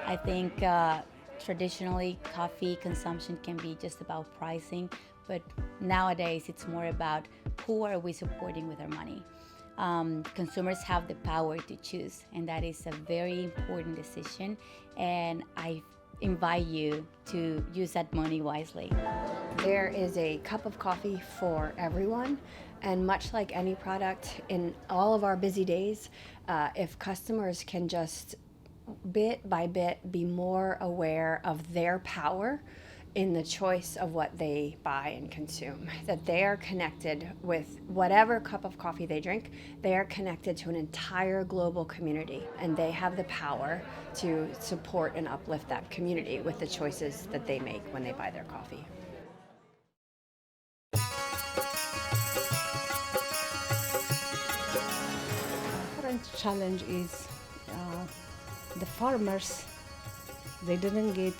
I think traditionally coffee consumption can be just about pricing, but nowadays it's more about who are we supporting with our money. Consumers have the power to choose, and that is a very important decision, and I invite you to use that money wisely. There is a cup of coffee for everyone, and much like any product in all of our busy days, if customers can just bit by bit be more aware of their power in the choice of what they buy and consume, that they are connected with whatever cup of coffee they drink, they are connected to an entire global community, and they have the power to support and uplift that community with the choices that they make when they buy their coffee. Current challenge is the farmers, they didn't get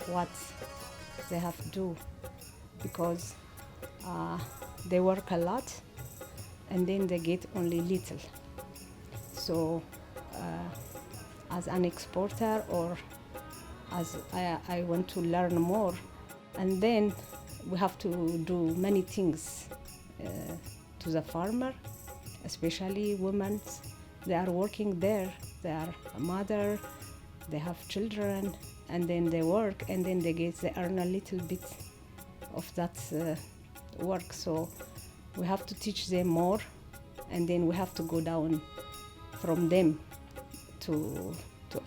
what they have to do because they work a lot and then they get only little. So as an exporter, or as I want to learn more, and then we have to do many things to the farmer, especially women. They are working there, they are a mother, they have children, and then they work, and then they earn a little bit of that work. So we have to teach them more, and then we have to go down from them to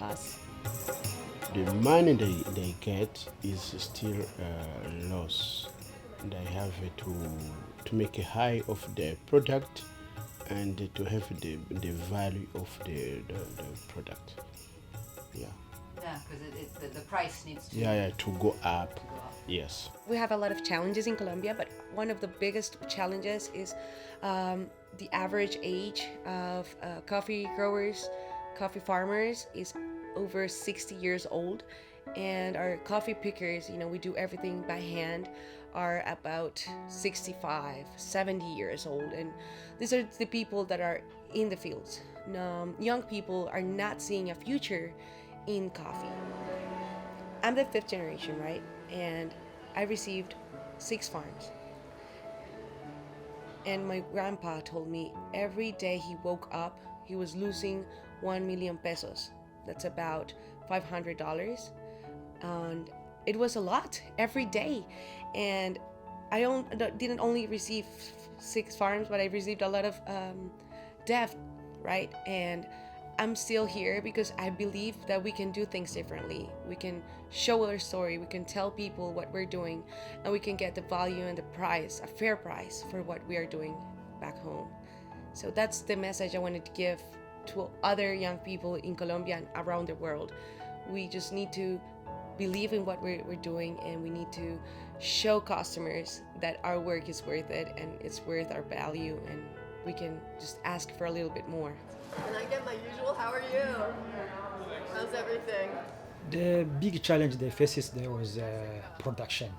us. The money they get is still loss. They have to make a high of the product and to have the value of the product. Yeah. Yeah, because the price needs to to go up. Yes. We have a lot of challenges in Colombia, but one of the biggest challenges is the average age of coffee growers, coffee farmers is over 60 years old, and our coffee pickers, we do everything by hand, are about 65, 70 years old, and these are the people that are in the fields. Young people are not seeing a future in coffee. I'm the 5th generation, right? And I received 6 farms. And my grandpa told me every day he woke up, he was losing 1 million pesos. That's about $500. And it was a lot every day. And I didn't only receive 6 farms, but I received a lot of debt, right? And I'm still here because I believe that we can do things differently. We can show our story, we can tell people what we're doing, and we can get the value and the price, a fair price for what we are doing back home. So that's the message I wanted to give to other young people in Colombia and around the world. We just need to believe in what we're doing, and we need to show customers that our work is worth it and it's worth our value, and we can just ask for a little bit more. And I get my usual, how are you? How's everything? The big challenge they faces there was production.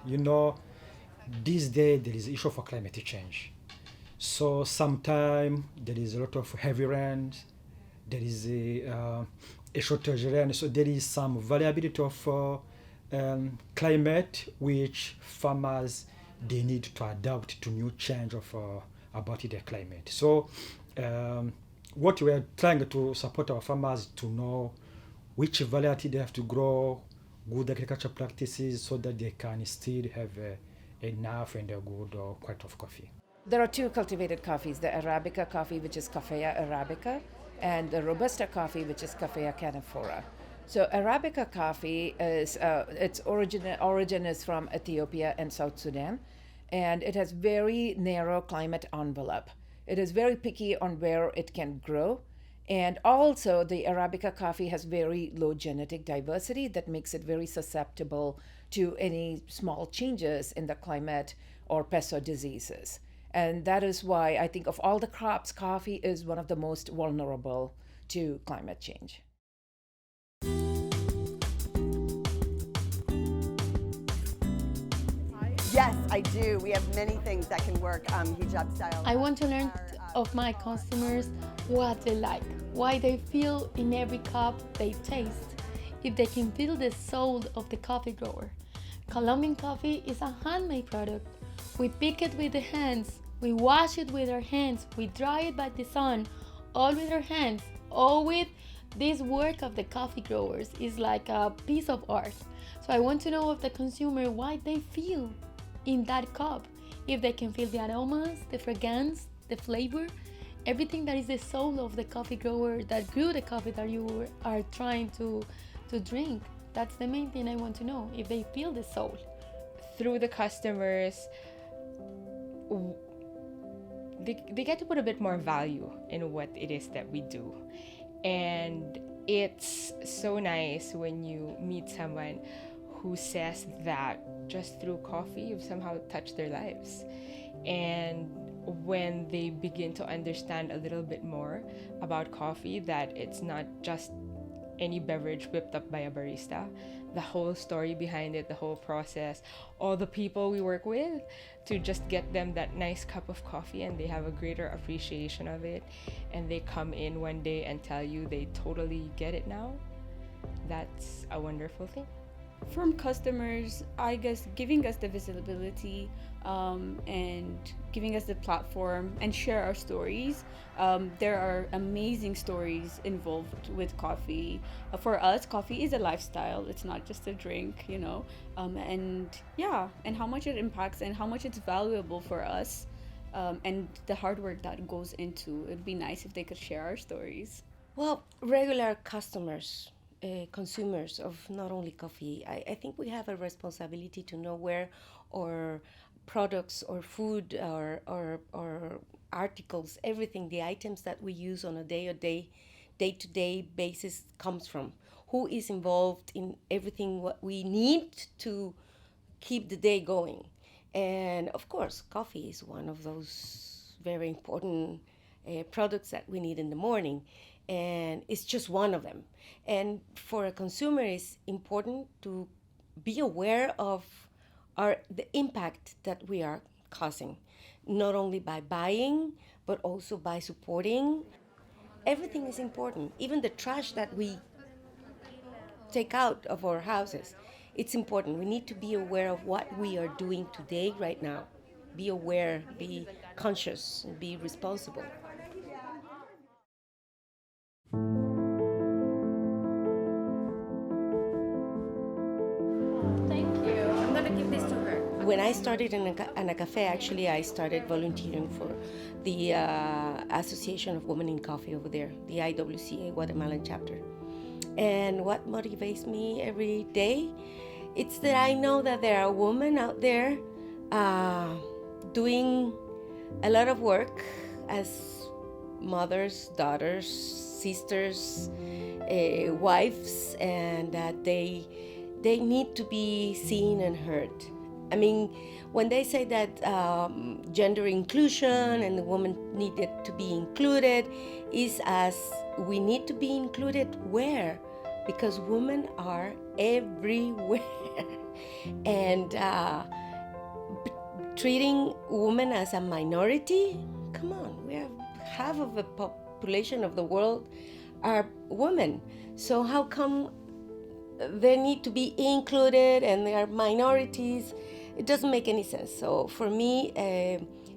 These days there is issue for climate change. So sometimes there is a lot of heavy rain, there is a shortage of rain, so there is some variability of climate which farmers they need to adapt to new change of about the climate. So what we are trying to support our farmers to know which variety they have to grow, good agriculture practices, so that they can still have enough and a good quality of coffee. There are 2 cultivated coffees, the Arabica coffee, which is Coffea arabica, and the Robusta coffee, which is Coffea canephora. So Arabica coffee is its origin is from Ethiopia and South Sudan, and it has very narrow climate envelope. It is very picky on where it can grow, and also the Arabica coffee has very low genetic diversity that makes it very susceptible to any small changes in the climate or pest or diseases. And that is why I think of all the crops, coffee is one of the most vulnerable to climate change. Yes, I do. We have many things that can work hijab style. I want to learn of my customers what they like, why they feel in every cup they taste, if they can feel the soul of the coffee grower. Colombian coffee is a handmade product. We pick it with the hands, we wash it with our hands, we dry it by the sun, all with our hands, all with this work of the coffee growers is like a piece of art. So I want to know of the consumer why they feel in that cup, if they can feel the aromas, the fragrance, the flavor, everything that is the soul of the coffee grower that grew the coffee that you are trying to drink. That's the main thing I want to know, if they feel the soul. Through the customers, they get to put a bit more value in what it is that we do. And it's so nice when you meet someone who says that just through coffee you've somehow touched their lives. And when they begin to understand a little bit more about coffee, that it's not just any beverage whipped up by a barista, the whole story behind it, the whole process, all the people we work with to just get them that nice cup of coffee, and they have a greater appreciation of it, and they come in one day and tell you they totally get it now. That's a wonderful thing. From customers, I guess giving us the visibility and giving us the platform and share our stories. There are amazing stories involved with coffee. For us, coffee is a lifestyle. It's not just a drink, you know. And how much it impacts and how much it's valuable for us, and the hard work that goes into. It'd be nice if they could share our stories. Well, regular customers, consumers of not only coffee, I think we have a responsibility to know where our products or food or articles, everything, the items that we use on a day-to-day basis comes from. Who is involved in everything what we need to keep the day going. And of course, coffee is one of those very important products that we need in the morning. And it's just one of them. And for a consumer, it's important to be aware of the impact that we are causing, not only by buying, but also by supporting. Everything is important. Even the trash that we take out of our houses, it's important. We need to be aware of what we are doing today, right now. Be aware, be conscious, and be responsible. When I started in a cafe, actually, I started volunteering for the Association of Women in Coffee over there, the IWC Guatemalan chapter. And what motivates me every day, it's that I know that there are women out there doing a lot of work as mothers, daughters, sisters, wives, and that they need to be seen and heard. I mean, when they say that gender inclusion and the woman needed to be included, is as we need to be included where? Because women are everywhere. And treating women as a minority, come on, we have half of the population of the world are women. So how come they need to be included and they are minorities? It doesn't make any sense. So for me,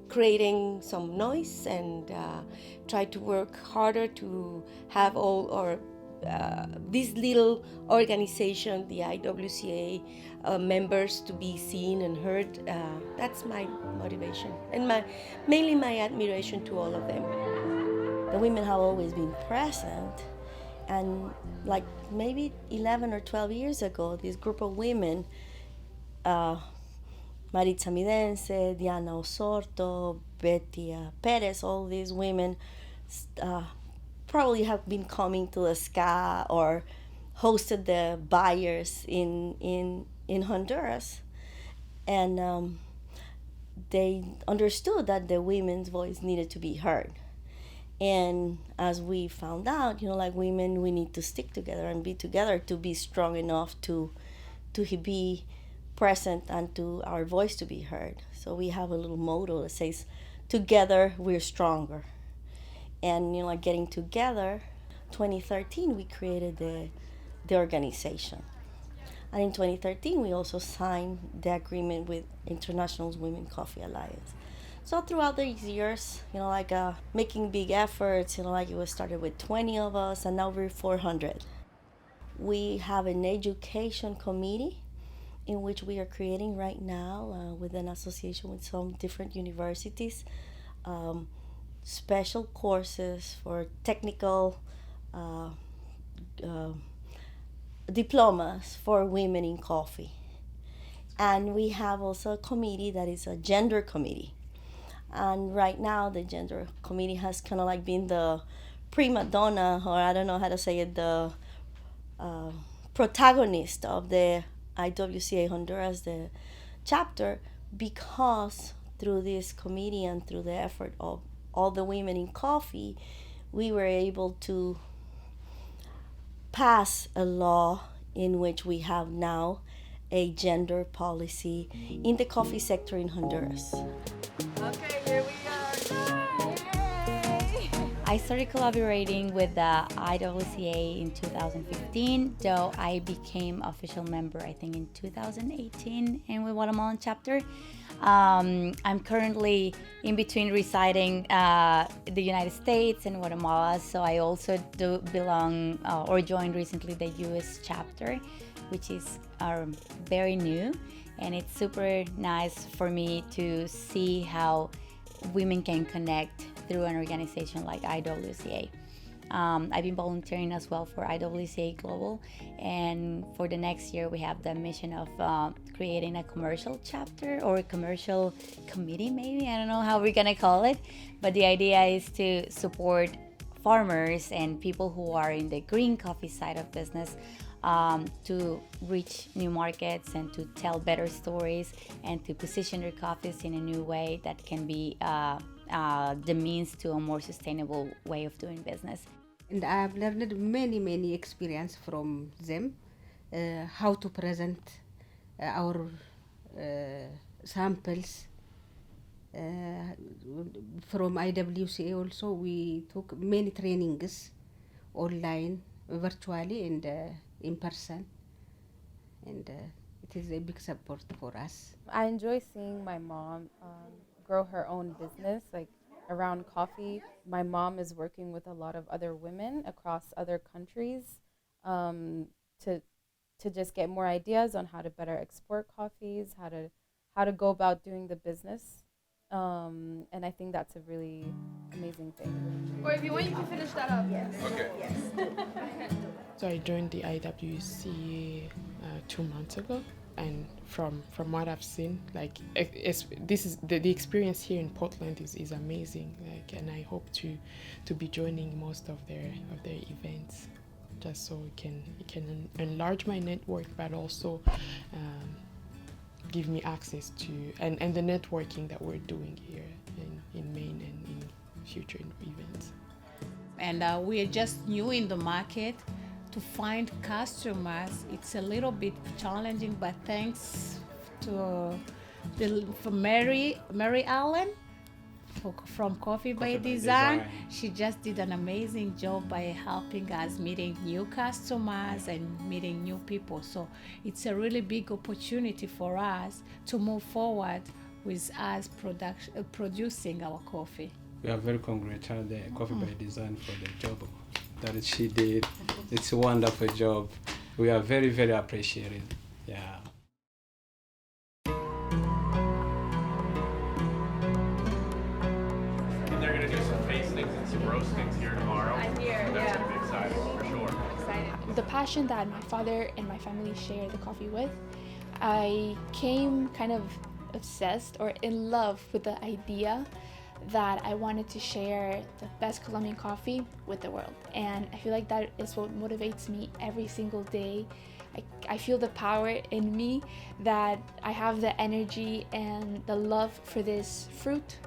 creating some noise and try to work harder to have all our this little organization, the IWCA members, to be seen and heard. That's my motivation and mainly my admiration to all of them. The women have always been present, and like maybe 11 or 12 years ago, this group of women, Maritza Midense, Diana Osorto, Betty Perez, all these women probably have been coming to the SCA or hosted the buyers in Honduras. And they understood that the women's voice needed to be heard. And as we found out, like women, we need to stick together and be together to be strong enough to be present and to our voice to be heard. So we have a little motto that says, "Together we're stronger." And like getting together, 2013 we created the organization. And in 2013 we also signed the agreement with International Women Coffee Alliance. So throughout these years, making big efforts, like it was started with 20 of us and now we're 400. We have an education committee in which we are creating right now with an association with some different universities, special courses for technical diplomas for women in coffee. And we have also a committee that is a gender committee. And right now the gender committee has kind of like been the prima donna, or I don't know how to say it, the protagonist of the IWCA Honduras, the chapter, because through this committee and through the effort of all the women in coffee, we were able to pass a law in which we have now a gender policy in the coffee sector in Honduras. Okay, here we are. Yay! I started collaborating with the IWCA in 2015, though I became official member, I think, in 2018 in the Guatemalan chapter. I'm currently in between residing the United States and Guatemala, so I also do belong or joined recently the US chapter, which is very new, and it's super nice for me to see how women can connect through an organization like IWCA. I've been volunteering as well for IWCA Global, and for the next year we have the mission of creating a commercial chapter or a commercial committee, maybe, I don't know how we're gonna call it, but the idea is to support farmers and people who are in the green coffee side of business to reach new markets and to tell better stories and to position their coffees in a new way that can be the means to a more sustainable way of doing business. And I've learned many experience from them, how to present our samples. From IWCA also we took many trainings online, virtually, and in person, and it is a big support for us. I enjoy seeing my mom grow her own business, like around coffee. My mom is working with a lot of other women across other countries to just get more ideas on how to better export coffees, how to go about doing the business. And I think that's a really amazing thing. Or if you want, you can finish that up. Yes. Okay. Yes. So I joined the IWC 2 months ago, and from what I've seen, like this is the experience here in Portland is amazing. Like, and I hope to be joining most of their events, just so it can enlarge my network, but also give me access to and the networking that we're doing here in Maine and in future events. And we are just new in the market. To find customers, it's a little bit challenging, but thanks to Mary Allen from Coffee by Design. She just did an amazing job by helping us meeting new customers and meeting new people. So it's a really big opportunity for us to move forward with us producing our coffee. We are very congratulated the Coffee by Design for the job that she did. It's a wonderful job. We are very appreciative. Yeah. And they're gonna do some tastings and some roastings here tomorrow. I'm here, That's yeah. gonna be exciting for sure. The passion that my father and my family share the coffee with, I came kind of obsessed or in love with the idea that I wanted to share the best Colombian coffee with the world. And I feel like that is what motivates me every single day. I feel the power in me that I have the energy and the love for this fruit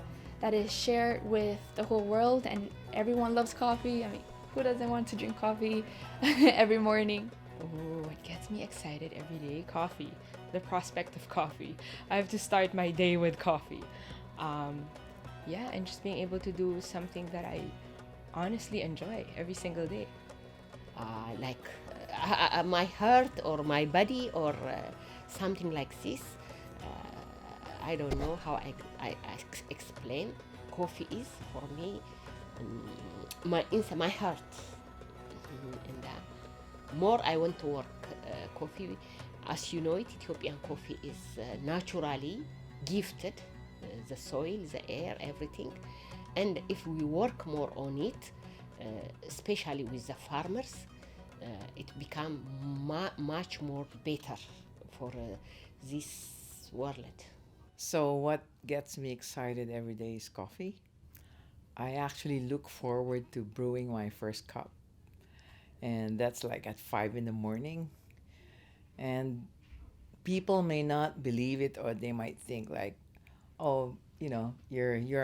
that is shared with the whole world, and everyone loves coffee. I mean, who doesn't want to drink coffee every morning? Oh, what gets me excited every day? Coffee. the prospect of coffee. I have to start my day with coffee. Yeah, and just being able to do something that I honestly enjoy every single day. My heart or my body or something like this. I don't know how I explain. Coffee is for me my heart. And more I want to work coffee. As you know, Ethiopian coffee is naturally gifted, the soil, the air, everything. And if we work more on it, especially with the farmers, it become much more better for this world. So what gets me excited every day is coffee. I actually look forward to brewing my first cup. And that's like at 5 in the morning. And people may not believe it, or they might think like, oh, you're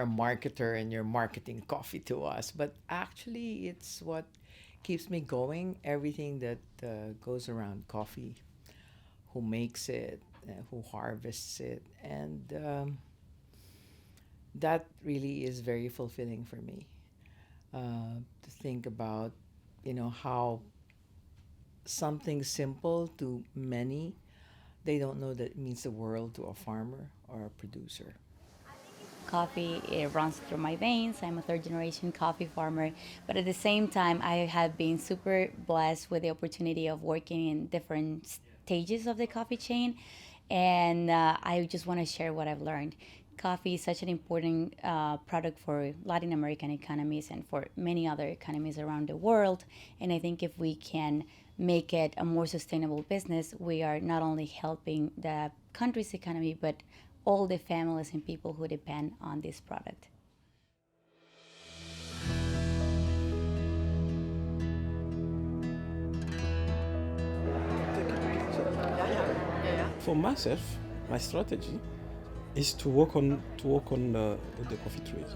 a marketer and you're marketing coffee to us. But actually, it's what keeps me going. Everything that goes around coffee, who makes it, who harvests it, and that really is very fulfilling for me. To think about, how something simple to many, they don't know that it means the world to a farmer or a producer. Coffee, it runs through my veins. I'm a third generation coffee farmer, but at the same time, I have been super blessed with the opportunity of working in different stages of the coffee chain, and I just want to share what I've learned. Coffee is such an important product for Latin American economies and for many other economies around the world, and I think if we can make it a more sustainable business, we are not only helping the country's economy, but all the families and people who depend on this product. For myself, my strategy is to work on the coffee trees,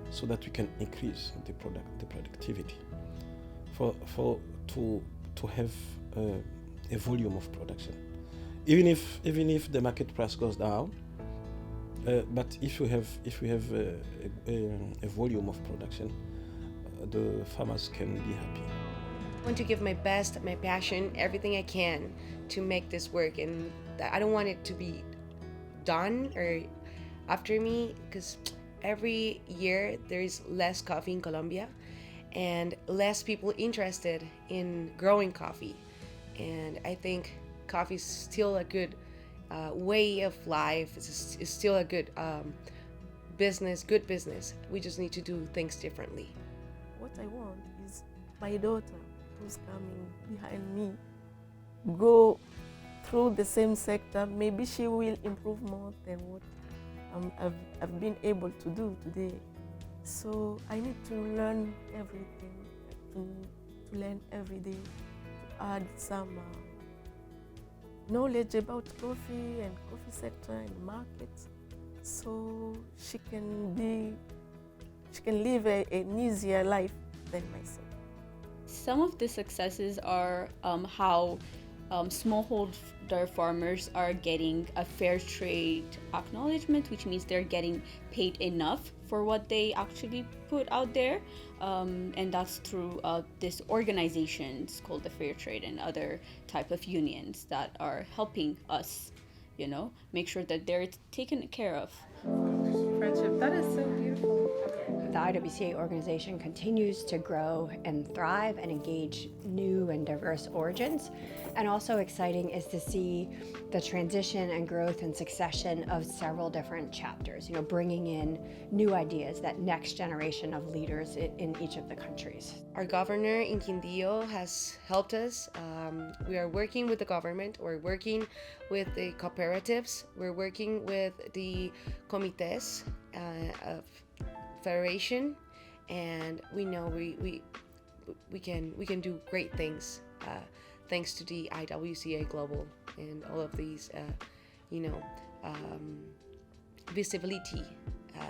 so that we can increase the productivity. To have a volume of production, even if the market price goes down. But if we have a volume of production, the farmers can be happy. I want to give my best, my passion, everything I can to make this work, and I don't want it to be done or after me, because every year there's less coffee in Colombia and less people interested in growing coffee. And I think coffee is still a good way of life. It's still a good business. We just need to do things differently. What I want is my daughter, who's coming behind me, go through the same sector. Maybe she will improve more than what I've been able to do today. So I need to learn everything, to learn every day, to add some knowledge about coffee and coffee sector and market, so she can live an easier life than myself. Some of the successes are how smallholder farmers are getting a fair trade acknowledgement, which means they're getting paid enough for what they actually put out there, and that's through this organizations called the Fair Trade and other type of unions that are helping us, make sure that they're taken care of. Friendship, that is so beautiful. The IWCA organization continues to grow and thrive and engage new and diverse origins. And also exciting is to see the transition and growth and succession of several different chapters, bringing in new ideas, that next generation of leaders in each of the countries. Our governor in Quindío has helped us. We are working with the government, we're working with the cooperatives, we're working with the comités of federation, and we know we can do great things thanks to the IWCA Global and all of these visibility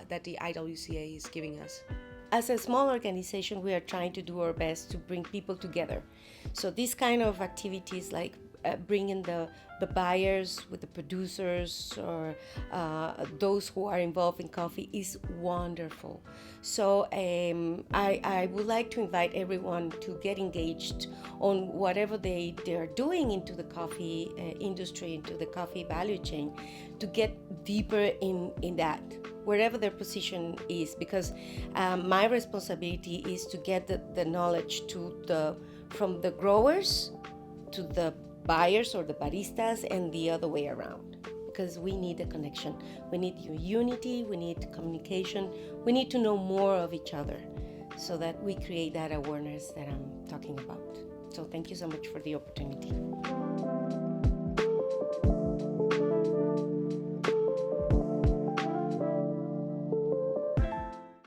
that the IWCA is giving us. As a small organization, we are trying to do our best to bring people together. So these kind of activities like bringing the buyers with the producers or those who are involved in coffee is wonderful. So I would like to invite everyone to get engaged on whatever they are doing into the coffee industry, into the coffee value chain, to get deeper in that, wherever their position is, because my responsibility is to get the knowledge from the growers to the buyers or the baristas and the other way around, because we need a connection. We need unity, we need communication, we need to know more of each other so that we create that awareness that I'm talking about. So thank you so much for the opportunity.